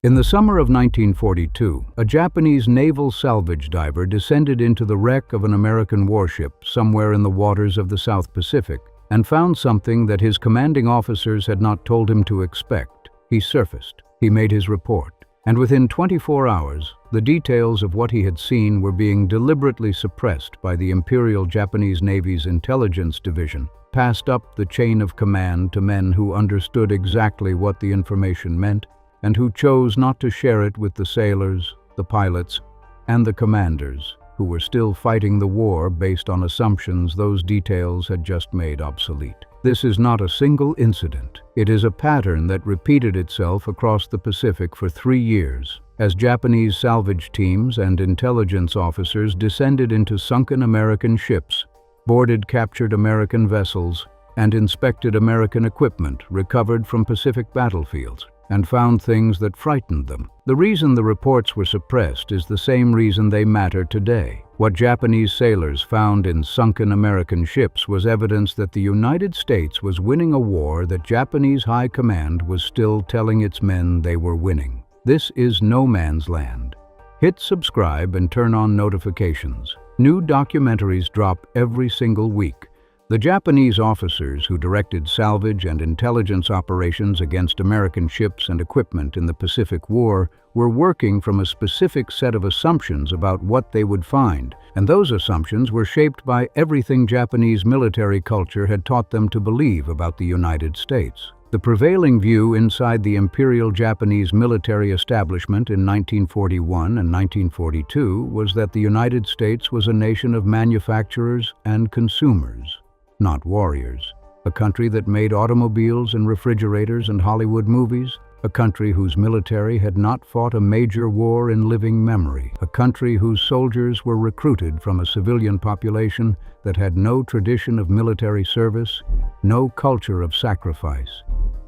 In the summer of 1942, a Japanese naval salvage diver descended into the wreck of an American warship somewhere in the waters of the South Pacific and found something that his commanding officers had not told him to expect. He surfaced. He made his report. And within 24 hours, the details of what he had seen were being deliberately suppressed by the Imperial Japanese Navy's Intelligence Division, passed up the chain of command to men who understood exactly what the information meant and who chose not to share it with the sailors, the pilots, and the commanders, who were still fighting the war based on assumptions those details had just made obsolete. This is not a single incident. It is a pattern that repeated itself across the Pacific for 3 years, as Japanese salvage teams and intelligence officers descended into sunken American ships, boarded captured American vessels, and inspected American equipment recovered from Pacific battlefields, and found things that frightened them. The reason the reports were suppressed is the same reason they matter today. What Japanese sailors found in sunken American ships was evidence that the United States was winning a war that Japanese high command was still telling its men they were winning. This is no man's land. Hit subscribe and turn on notifications. New documentaries drop every single week. The Japanese officers who directed salvage and intelligence operations against American ships and equipment in the Pacific War were working from a specific set of assumptions about what they would find, and those assumptions were shaped by everything Japanese military culture had taught them to believe about the United States. The prevailing view inside the Imperial Japanese military establishment in 1941 and 1942 was that the United States was a nation of manufacturers and consumers, not warriors. A country that made automobiles and refrigerators and Hollywood movies. A country whose military had not fought a major war in living memory. A country whose soldiers were recruited from a civilian population that had no tradition of military service, no culture of sacrifice,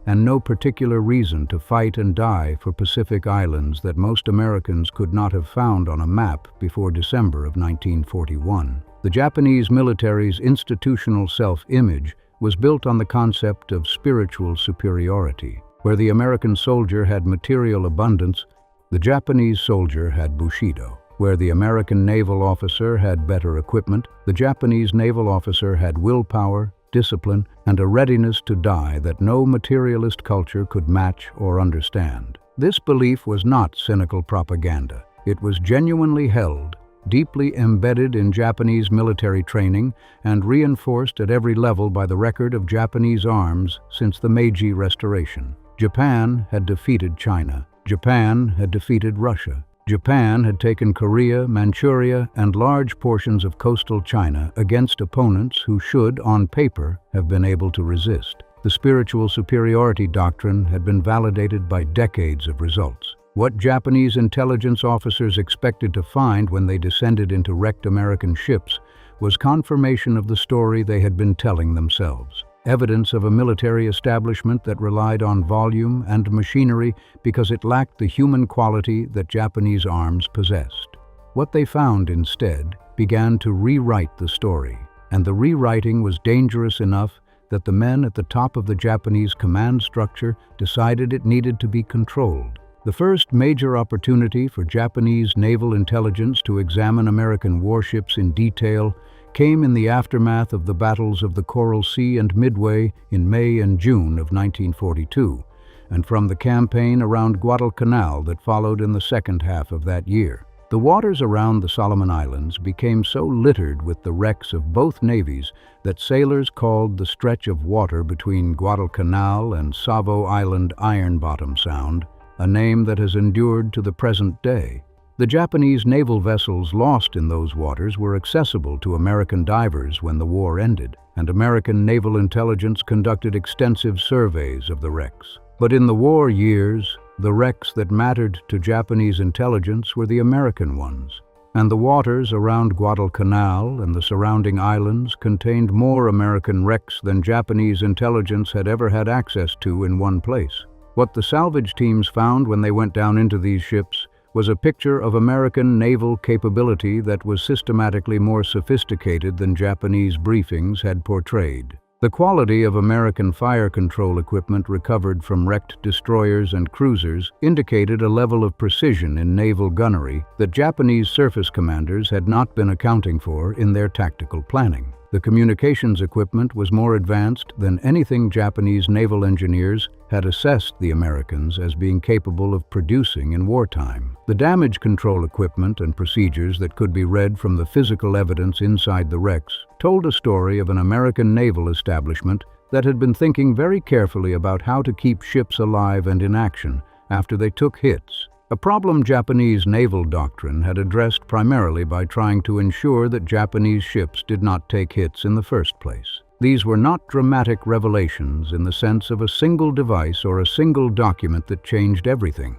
and no particular reason to fight and die for Pacific islands that most Americans could not have found on a map before December of 1941. The Japanese military's institutional self-image was built on the concept of spiritual superiority. Where the American soldier had material abundance, the Japanese soldier had bushido. Where the American naval officer had better equipment, the Japanese naval officer had willpower, discipline, and a readiness to die that no materialist culture could match or understand. This belief was not cynical propaganda. It was genuinely held, deeply embedded in Japanese military training, and reinforced at every level by the record of Japanese arms since the Meiji Restoration. Japan had defeated China. Japan had defeated Russia. Japan had taken Korea, Manchuria, and large portions of coastal China against opponents who should, on paper, have been able to resist. The spiritual superiority doctrine had been validated by decades of results. What Japanese intelligence officers expected to find when they descended into wrecked American ships was confirmation of the story they had been telling themselves. Evidence of a military establishment that relied on volume and machinery because it lacked the human quality that Japanese arms possessed. What they found instead began to rewrite the story, and the rewriting was dangerous enough that the men at the top of the Japanese command structure decided it needed to be controlled. The first major opportunity for Japanese naval intelligence to examine American warships in detail came in the aftermath of the battles of the Coral Sea and Midway in May and June of 1942, and from the campaign around Guadalcanal that followed in the second half of that year. The waters around the Solomon Islands became so littered with the wrecks of both navies that sailors called the stretch of water between Guadalcanal and Savo Island Iron Bottom Sound, a name that has endured to the present day. The Japanese naval vessels lost in those waters were accessible to American divers when the war ended, and American naval intelligence conducted extensive surveys of the wrecks. But in the war years, the wrecks that mattered to Japanese intelligence were the American ones, and the waters around Guadalcanal and the surrounding islands contained more American wrecks than Japanese intelligence had ever had access to in one place. What the salvage teams found when they went down into these ships was a picture of American naval capability that was systematically more sophisticated than Japanese briefings had portrayed. The quality of American fire control equipment recovered from wrecked destroyers and cruisers indicated a level of precision in naval gunnery that Japanese surface commanders had not been accounting for in their tactical planning. The communications equipment was more advanced than anything Japanese naval engineers had assessed the Americans as being capable of producing in wartime. The damage control equipment and procedures that could be read from the physical evidence inside the wrecks told a story of an American naval establishment that had been thinking very carefully about how to keep ships alive and in action after they took hits. A problem Japanese naval doctrine had addressed primarily by trying to ensure that Japanese ships did not take hits in the first place. These were not dramatic revelations in the sense of a single device or a single document that changed everything.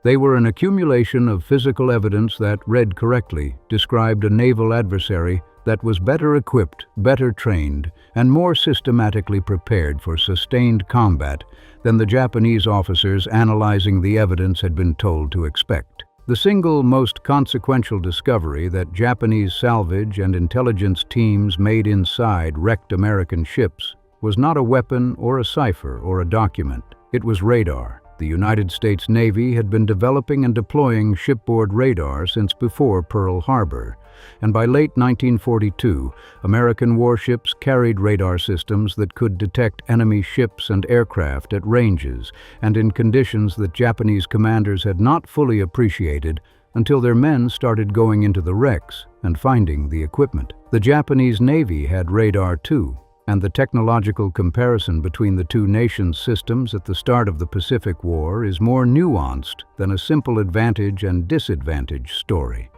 They were an accumulation of physical evidence that, read correctly, described a naval adversary that was better equipped, better trained, and more systematically prepared for sustained combat than the Japanese officers analyzing the evidence had been told to expect. The single most consequential discovery that Japanese salvage and intelligence teams made inside wrecked American ships was not a weapon or a cipher or a document. It was radar. The United States Navy had been developing and deploying shipboard radar since before Pearl Harbor, and by late 1942, American warships carried radar systems that could detect enemy ships and aircraft at ranges and in conditions that Japanese commanders had not fully appreciated until their men started going into the wrecks and finding the equipment. The Japanese Navy had radar too, and the technological comparison between the two nations' systems at the start of the Pacific War is more nuanced than a simple advantage and disadvantage story.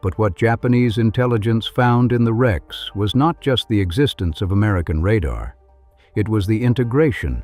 But what Japanese intelligence found in the wrecks was not just the existence of American radar. It was the integration.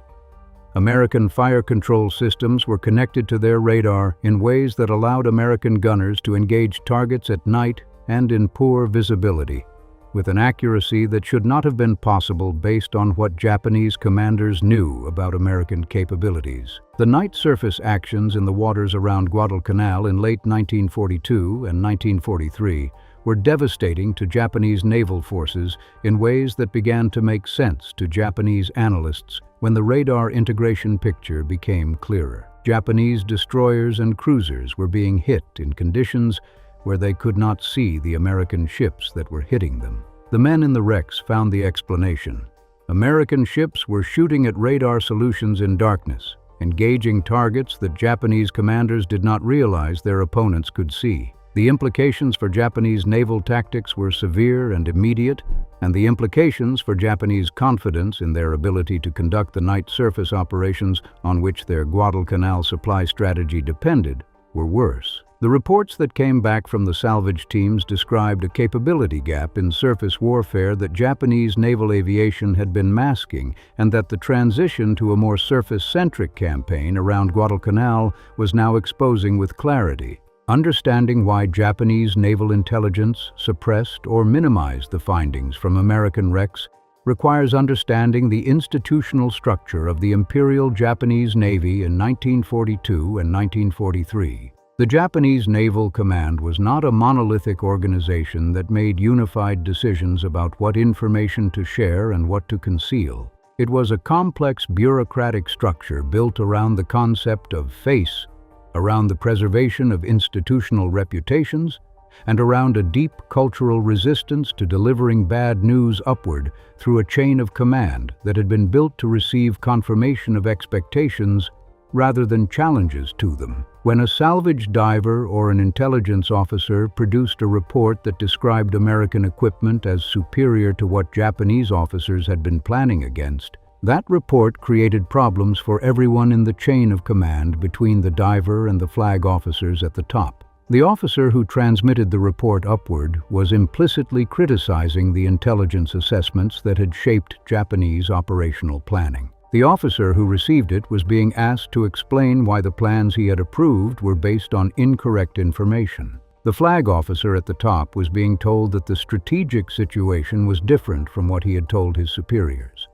American fire control systems were connected to their radar in ways that allowed American gunners to engage targets at night and in poor visibility, with an accuracy that should not have been possible based on what Japanese commanders knew about American capabilities. The night surface actions in the waters around Guadalcanal in late 1942 and 1943 were devastating to Japanese naval forces in ways that began to make sense to Japanese analysts when the radar integration picture became clearer. Japanese destroyers and cruisers were being hit in conditions where they could not see the American ships that were hitting them. The men in the wrecks found the explanation. American ships were shooting at radar solutions in darkness, engaging targets that Japanese commanders did not realize their opponents could see. The implications for Japanese naval tactics were severe and immediate, and the implications for Japanese confidence in their ability to conduct the night surface operations on which their Guadalcanal supply strategy depended were worse. The reports that came back from the salvage teams described a capability gap in surface warfare that Japanese naval aviation had been masking, and that the transition to a more surface-centric campaign around Guadalcanal was now exposing with clarity. Understanding why Japanese naval intelligence suppressed or minimized the findings from American wrecks requires understanding the institutional structure of the Imperial Japanese Navy in 1942 and 1943. The Japanese Naval Command was not a monolithic organization that made unified decisions about what information to share and what to conceal. It was a complex bureaucratic structure built around the concept of face, around the preservation of institutional reputations, and around a deep cultural resistance to delivering bad news upward through a chain of command that had been built to receive confirmation of expectations rather than challenges to them. When a salvage diver or an intelligence officer produced a report that described American equipment as superior to what Japanese officers had been planning against, that report created problems for everyone in the chain of command between the diver and the flag officers at the top. The officer who transmitted the report upward was implicitly criticizing the intelligence assessments that had shaped Japanese operational planning. The officer who received it was being asked to explain why the plans he had approved were based on incorrect information. The flag officer at the top was being told that the strategic situation was different from what he had told his superiors.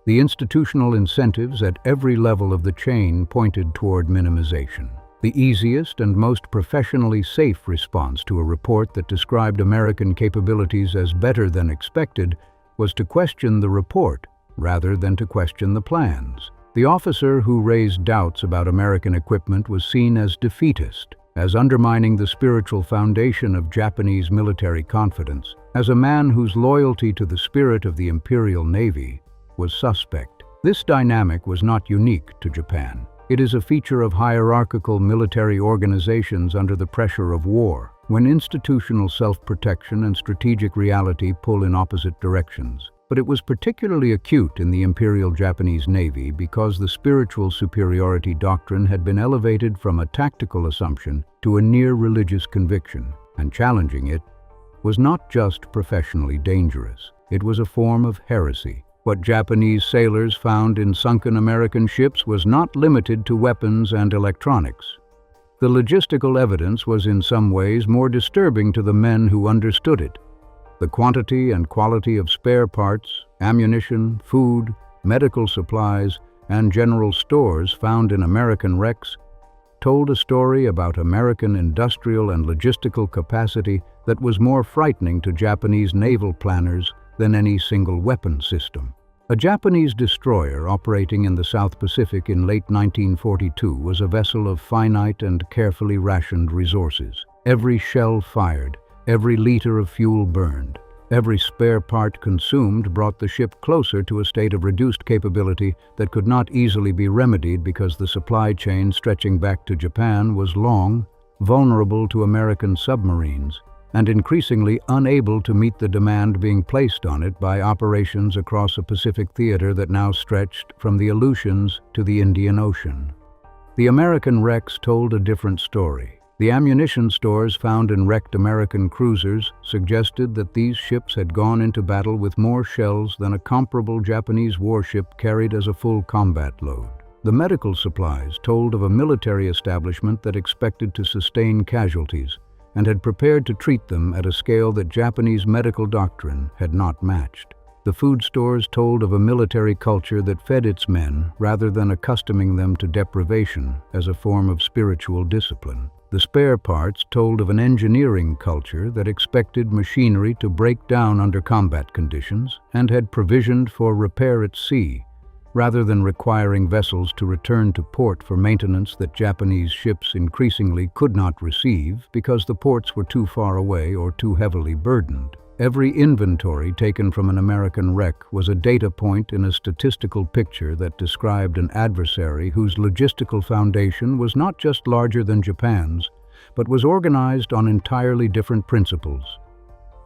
The institutional incentives at every level of the chain pointed toward minimization. The easiest and most professionally safe response to a report that described American capabilities as better than expected was to question the report rather than to question the plans. The officer who raised doubts about American equipment was seen as defeatist, as undermining the spiritual foundation of Japanese military confidence, as a man whose loyalty to the spirit of the Imperial Navy was suspect. This dynamic was not unique to Japan. It is a feature of hierarchical military organizations under the pressure of war, when institutional self-protection and strategic reality pull in opposite directions. But it was particularly acute in the Imperial Japanese Navy because the spiritual superiority doctrine had been elevated from a tactical assumption to a near-religious conviction, and challenging it was not just professionally dangerous. It was a form of heresy. What Japanese sailors found in sunken American ships was not limited to weapons and electronics. The logistical evidence was in some ways more disturbing to the men who understood it. The quantity and quality of spare parts, ammunition, food, medical supplies, and general stores found in American wrecks told a story about American industrial and logistical capacity that was more frightening to Japanese naval planners than any single weapon system. A Japanese destroyer operating in the South Pacific in late 1942 was a vessel of finite and carefully rationed resources. Every shell fired, every liter of fuel burned, every spare part consumed brought the ship closer to a state of reduced capability that could not easily be remedied because the supply chain stretching back to Japan was long, vulnerable to American submarines, and increasingly unable to meet the demand being placed on it by operations across a Pacific theater that now stretched from the Aleutians to the Indian Ocean. The American wrecks told a different story. The ammunition stores found in wrecked American cruisers suggested that these ships had gone into battle with more shells than a comparable Japanese warship carried as a full combat load. The medical supplies told of a military establishment that expected to sustain casualties and had prepared to treat them at a scale that Japanese medical doctrine had not matched. The food stores told of a military culture that fed its men rather than accustoming them to deprivation as a form of spiritual discipline. The spare parts told of an engineering culture that expected machinery to break down under combat conditions and had provisioned for repair at sea, rather than requiring vessels to return to port for maintenance that Japanese ships increasingly could not receive because the ports were too far away or too heavily burdened. Every inventory taken from an American wreck was a data point in a statistical picture that described an adversary whose logistical foundation was not just larger than Japan's, but was organized on entirely different principles.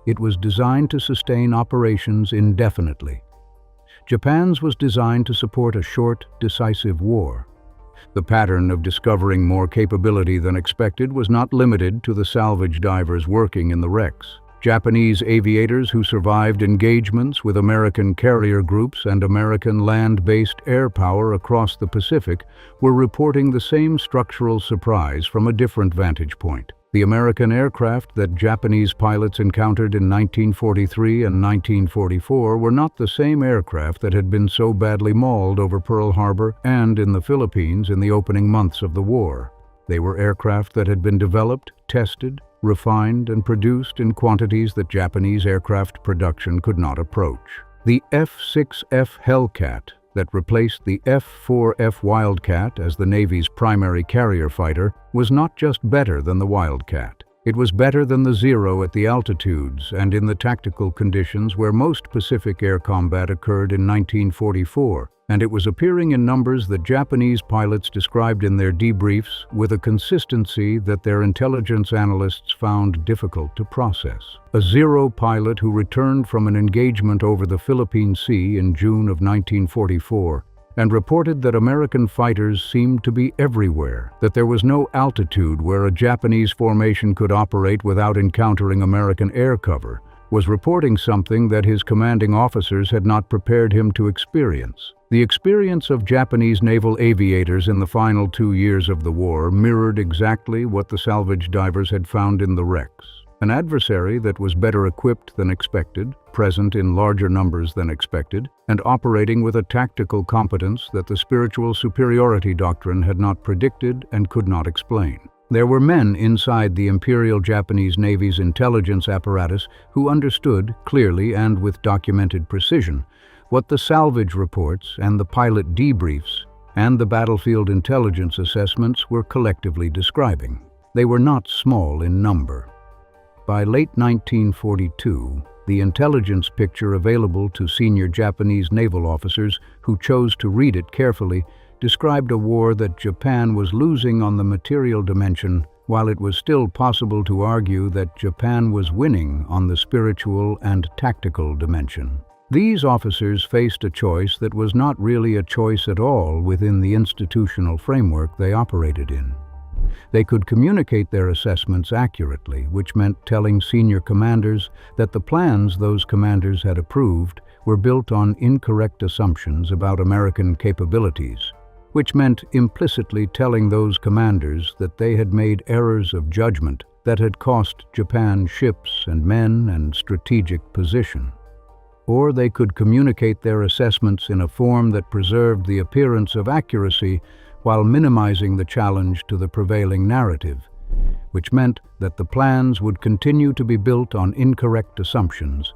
It was designed to sustain operations indefinitely. Japan's was designed to support a short, decisive war. The pattern of discovering more capability than expected was not limited to the salvage divers working in the wrecks. Japanese aviators who survived engagements with American carrier groups and American land-based air power across the Pacific were reporting the same structural surprise from a different vantage point. The American aircraft that Japanese pilots encountered in 1943 and 1944 were not the same aircraft that had been so badly mauled over Pearl Harbor and in the Philippines in the opening months of the war. They were aircraft that had been developed, tested, refined, and produced in quantities that Japanese aircraft production could not approach. The F-6F Hellcat that replaced the F-4F Wildcat as the Navy's primary carrier fighter was not just better than the Wildcat. It was better than the Zero at the altitudes and in the tactical conditions where most Pacific air combat occurred in 1944, and it was appearing in numbers that Japanese pilots described in their debriefs with a consistency that their intelligence analysts found difficult to process. A Zero pilot who returned from an engagement over the Philippine Sea in June of 1944 and reported that American fighters seemed to be everywhere, that there was no altitude where a Japanese formation could operate without encountering American air cover, was reporting something that his commanding officers had not prepared him to experience. The experience of Japanese naval aviators in the final 2 years of the war mirrored exactly what the salvage divers had found in the wrecks. An adversary that was better equipped than expected, present in larger numbers than expected, and operating with a tactical competence that the spiritual superiority doctrine had not predicted and could not explain. There were men inside the Imperial Japanese Navy's intelligence apparatus who understood, clearly and with documented precision, What the salvage reports and the pilot debriefs and the battlefield intelligence assessments were collectively describing. They were not small in number. By late 1942, the intelligence picture available to senior Japanese naval officers who chose to read it carefully described a war that Japan was losing on the material dimension, while it was still possible to argue that Japan was winning on the spiritual and tactical dimension. These officers faced a choice that was not really a choice at all within the institutional framework they operated in. They could communicate their assessments accurately, which meant telling senior commanders that the plans those commanders had approved were built on incorrect assumptions about American capabilities, which meant implicitly telling those commanders that they had made errors of judgment that had cost Japan ships and men and strategic position. Or they could communicate their assessments in a form that preserved the appearance of accuracy while minimizing the challenge to the prevailing narrative, which meant that the plans would continue to be built on incorrect assumptions,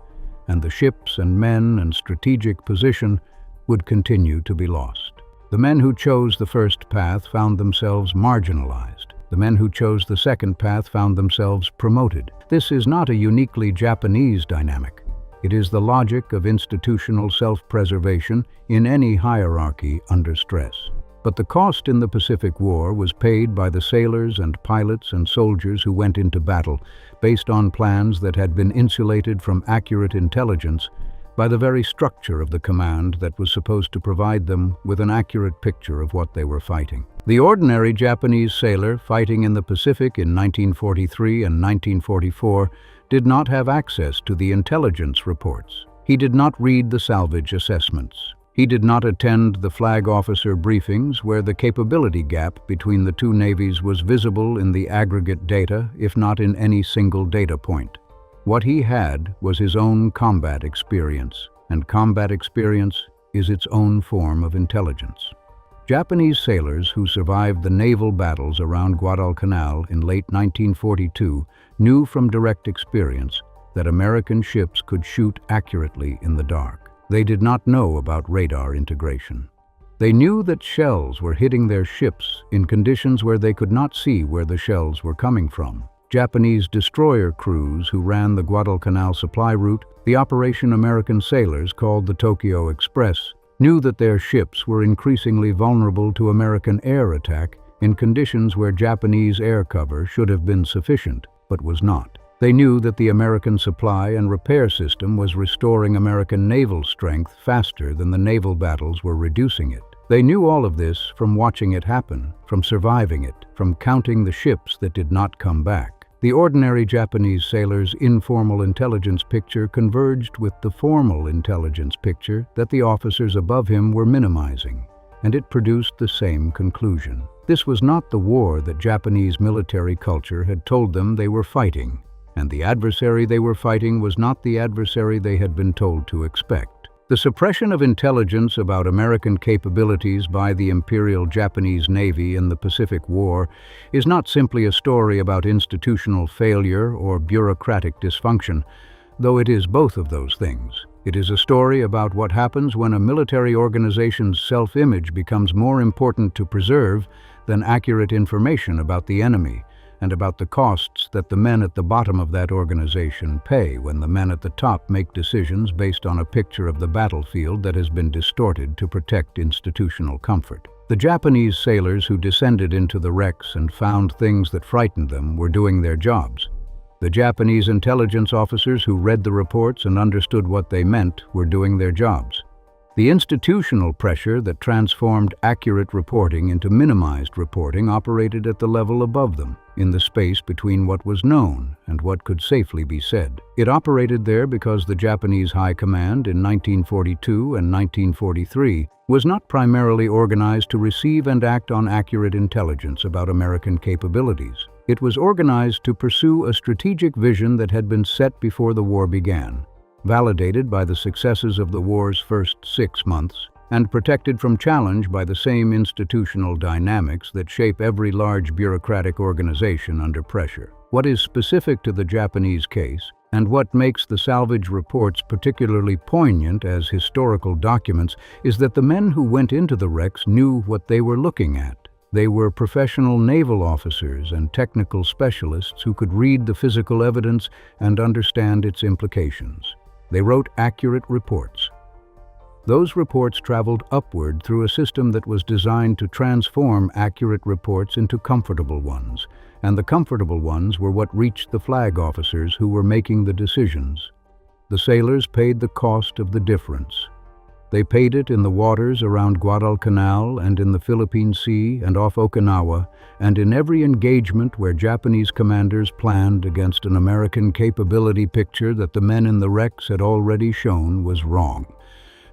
and the ships and men and strategic position would continue to be lost. The men who chose the first path found themselves marginalized. The men who chose the second path found themselves promoted. This is not a uniquely Japanese dynamic. It is the logic of institutional self-preservation in any hierarchy under stress. But the cost in the Pacific War was paid by the sailors and pilots and soldiers who went into battle based on plans that had been insulated from accurate intelligence by the very structure of the command that was supposed to provide them with an accurate picture of what they were fighting. The ordinary Japanese sailor fighting in the Pacific in 1943 and 1944 did not have access to the intelligence reports. He did not read the salvage assessments. He did not attend the flag officer briefings where the capability gap between the two navies was visible in the aggregate data, if not in any single data point. What he had was his own combat experience, and combat experience is its own form of intelligence. Japanese sailors who survived the naval battles around Guadalcanal in late 1942 knew from direct experience that American ships could shoot accurately in the dark. They did not know about radar integration. They knew that shells were hitting their ships in conditions where they could not see where the shells were coming from. Japanese destroyer crews who ran the Guadalcanal supply route, the operation American sailors called the Tokyo Express, knew that their ships were increasingly vulnerable to American air attack in conditions where Japanese air cover should have been sufficient, but was not. They knew that the American supply and repair system was restoring American naval strength faster than the naval battles were reducing it. They knew all of this from watching it happen, from surviving it, from counting the ships that did not come back. The ordinary Japanese sailor's informal intelligence picture converged with the formal intelligence picture that the officers above him were minimizing, and it produced the same conclusion. This was not the war that Japanese military culture had told them they were fighting, and the adversary they were fighting was not the adversary they had been told to expect. The suppression of intelligence about American capabilities by the Imperial Japanese Navy in the Pacific War is not simply a story about institutional failure or bureaucratic dysfunction, though it is both of those things. It is a story about what happens when a military organization's self-image becomes more important to preserve than accurate information about the enemy, and about the costs that the men at the bottom of that organization pay when the men at the top make decisions based on a picture of the battlefield that has been distorted to protect institutional comfort. The Japanese sailors who descended into the wrecks and found things that frightened them were doing their jobs. The Japanese intelligence officers who read the reports and understood what they meant were doing their jobs. The institutional pressure that transformed accurate reporting into minimized reporting operated at the level above them, in the space between what was known and what could safely be said. It operated there because the Japanese High Command in 1942 and 1943 was not primarily organized to receive and act on accurate intelligence about American capabilities. It was organized to pursue a strategic vision that had been set before the war began, validated by the successes of the war's first 6 months, and protected from challenge by the same institutional dynamics that shape every large bureaucratic organization under pressure. What is specific to the Japanese case And what makes the salvage reports particularly poignant as historical documents is that the men who went into the wrecks knew what they were looking at. They were professional naval officers and technical specialists who could read the physical evidence and understand its implications. They wrote accurate reports. Those reports traveled upward through a system that was designed to transform accurate reports into comfortable ones, and the comfortable ones were what reached the flag officers who were making the decisions. The sailors paid the cost of the difference. They paid it in the waters around Guadalcanal and in the Philippine Sea and off Okinawa, and in every engagement where Japanese commanders planned against an American capability picture that the men in the wrecks had already shown was wrong.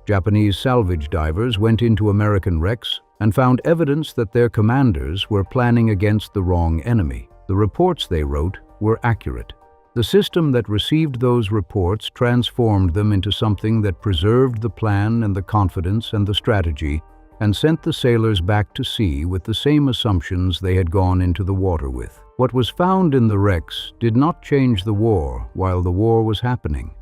Japanese salvage divers went into American wrecks and found evidence that their commanders were planning against the wrong enemy. The reports they wrote were accurate. The system that received those reports transformed them into something that preserved the plan and the confidence and the strategy and sent the sailors back to sea with the same assumptions they had gone into the water with. What was found in the wrecks did not change the war while the war was happening.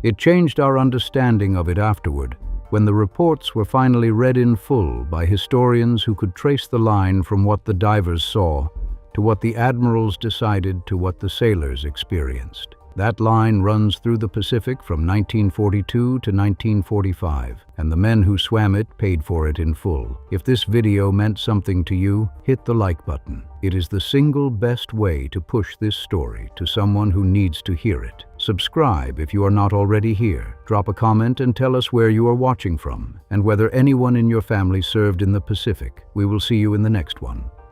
It changed our understanding of it afterward, when the reports were finally read in full by historians who could trace the line from what the divers saw to what the admirals decided to what the sailors experienced. That line runs through the Pacific from 1942 to 1945, and the men who swam it paid for it in full. If this video meant something to you, hit the like button. It is the single best way to push this story to someone who needs to hear it. Subscribe if you are not already here. Drop a comment and tell us where you are watching from, and whether anyone in your family served in the Pacific. We will see you in the next one.